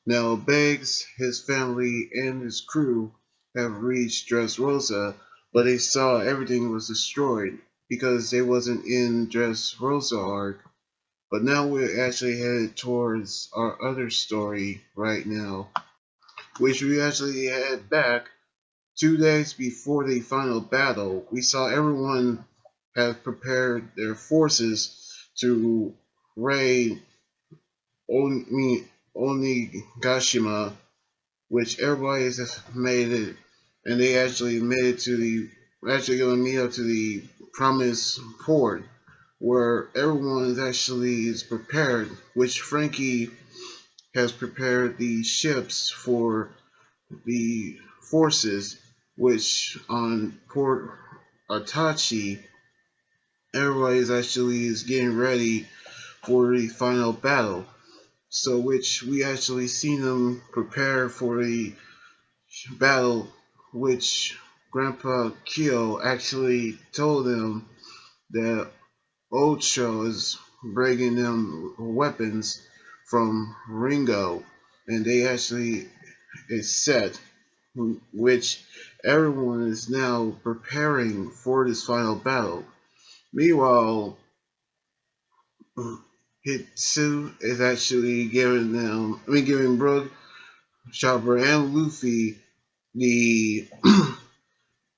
Now Beggs, his family, and his crew have reached Dressrosa, but they saw everything was destroyed because they wasn't in Dressrosa arc. But now we're actually headed towards our other story right now, which we actually head back 2 days before the final battle. We saw everyone have prepared their forces to raid Onigashima, which everybody has made it, and they actually made it to the actually going to meet up to the promised port, where everyone is actually is prepared. Which Frankie has prepared the ships for the forces, which on Port Atachi, everybody is actually is getting ready for the final battle. So, which we actually seen them prepare for the battle, which Grandpa Kyo actually told them that Ocho is bringing them weapons from Ringo, and they actually is set, which everyone is now preparing for this final battle. Meanwhile, Hitsu is actually giving them, giving Brook, Chopper, and Luffy the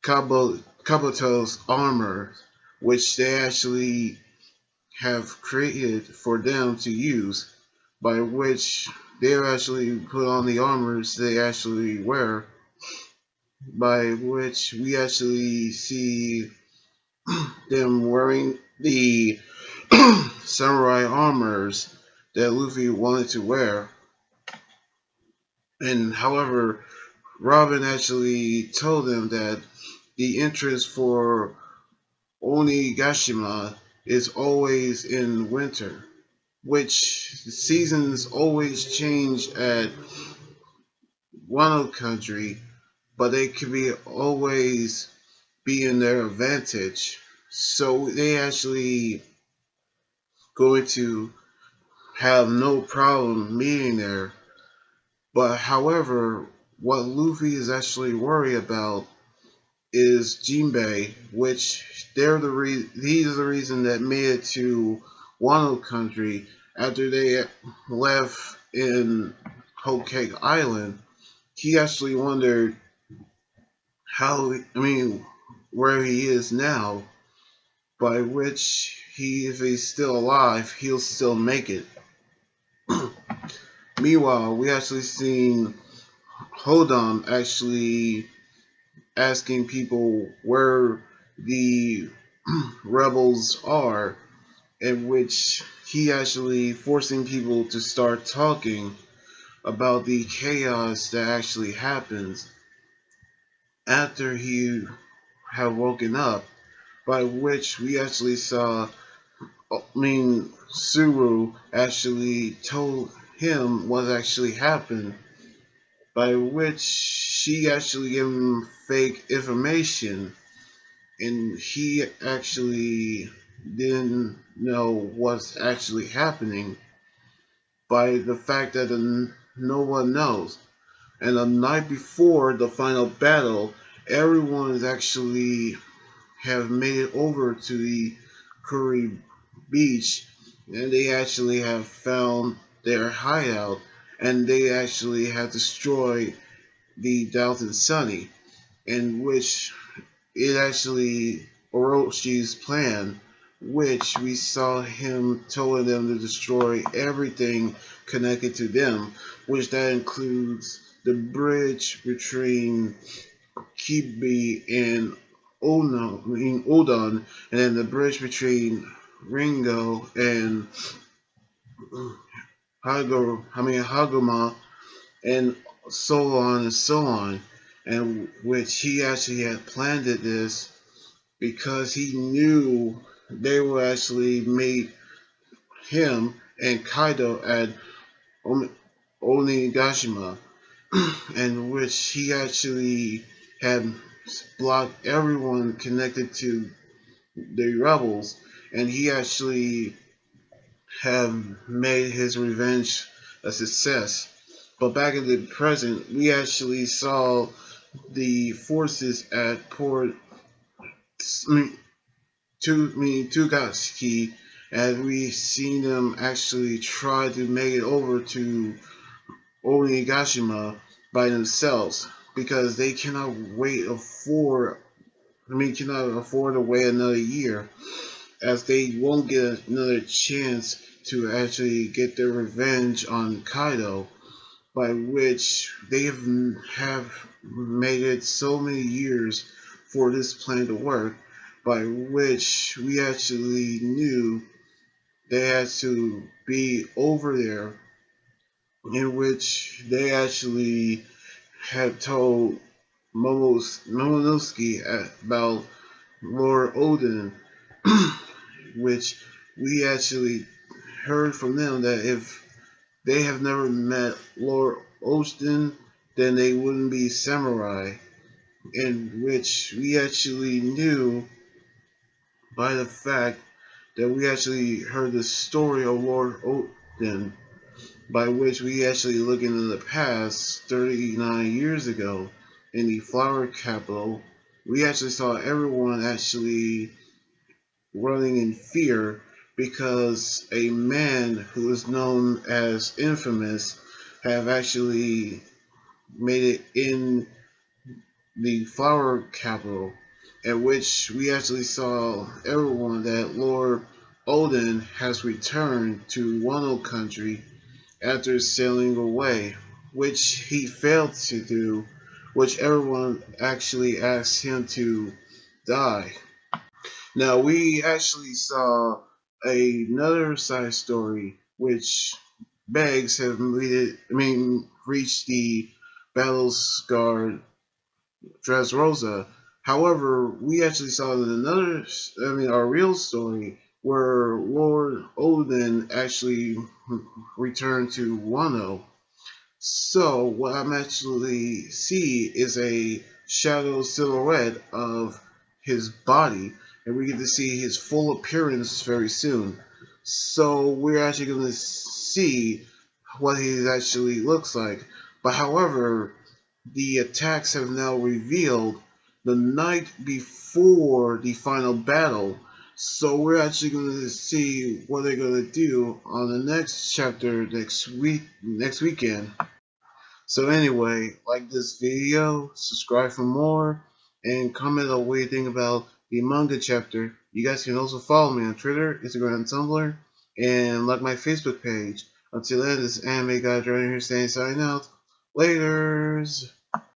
Kabuto's armor, which they actually have created for them to use, by which they actually put on the armors they actually wear, by which we actually see them wearing the samurai armors that Luffy wanted to wear. And however, Robin actually told them that the entrance for Onigashima is always in winter, which the seasons always change at Wano country, but they can be always be in their advantage. So they actually going to have no problem meeting there. But however, what Luffy is actually worried about is Jinbei, which he's the reason that made it to Wano country after they left in Whole Cake Island. He actually wondered how, where he is now, by which he, if he's still alive, he'll still make it. Meanwhile, we actually seen Hodam actually asking people where the rebels are, in which he actually forcing people to start talking about the chaos that actually happens after he had woken up, by which we actually saw, Suru actually told him what actually happened, by which she actually gave him fake information, and he actually didn't know what's actually happening by the fact that no one knows. And the night before the final battle, everyone is actually have made it over to the Curry Beach, and they actually have found their hideout, and they actually have destroyed the Dalton Sunny, in which it actually Oroshi's plan, which we saw him telling them to destroy everything connected to them, which that includes the bridge between Kibi and Odon, and then the bridge between Ringo and Haguma, and so on and so on, and which he actually had planned this because he knew they would actually meet him and Kaido at Onigashima, and which he actually had blocked everyone connected to the rebels, and he actually have made his revenge a success. But back in the present, we actually saw the forces at Port I mean, Tugatsuki, as we seen them actually try to make it over to Onigashima by themselves because they cannot cannot afford to wait another year, as they won't get another chance to actually get their revenge on Kaido, by which they have made it so many years for this plan to work, by which we actually knew they had to be over there, in which they actually had told Momonosuke about Lord Odin, which we actually heard from them that if they have never met Lord Odin, then they wouldn't be samurai, in which we actually knew by the fact that we actually heard the story of Lord Odin, by which we actually look into the past 39 years ago in the flower capital. We actually saw everyone actually running in fear because a man who is known as infamous have actually made it in the flower capital, at which we actually saw everyone that Lord Odin has returned to Wano country after sailing away, which he failed to do, which everyone actually asked him to die. Now we actually saw another side story which Beggs have reached the battle scarred Dressrosa. However, we actually saw another, our real story where Lord Odin actually returned to Wano. So what I'm actually see is a shadow silhouette of his body, and we get to see his full appearance very soon. So we're actually going to see what he actually looks like. But however, the attacks have now revealed the night before the final battle. So we're actually going to see what they're going to do on the next chapter next weekend. So anyway, like this video, subscribe for more, and comment on what you think about the manga chapter. You guys can also follow me on Twitter, Instagram, and Tumblr, and like my Facebook page. Until then, this anime guy right here saying signing out. Laters!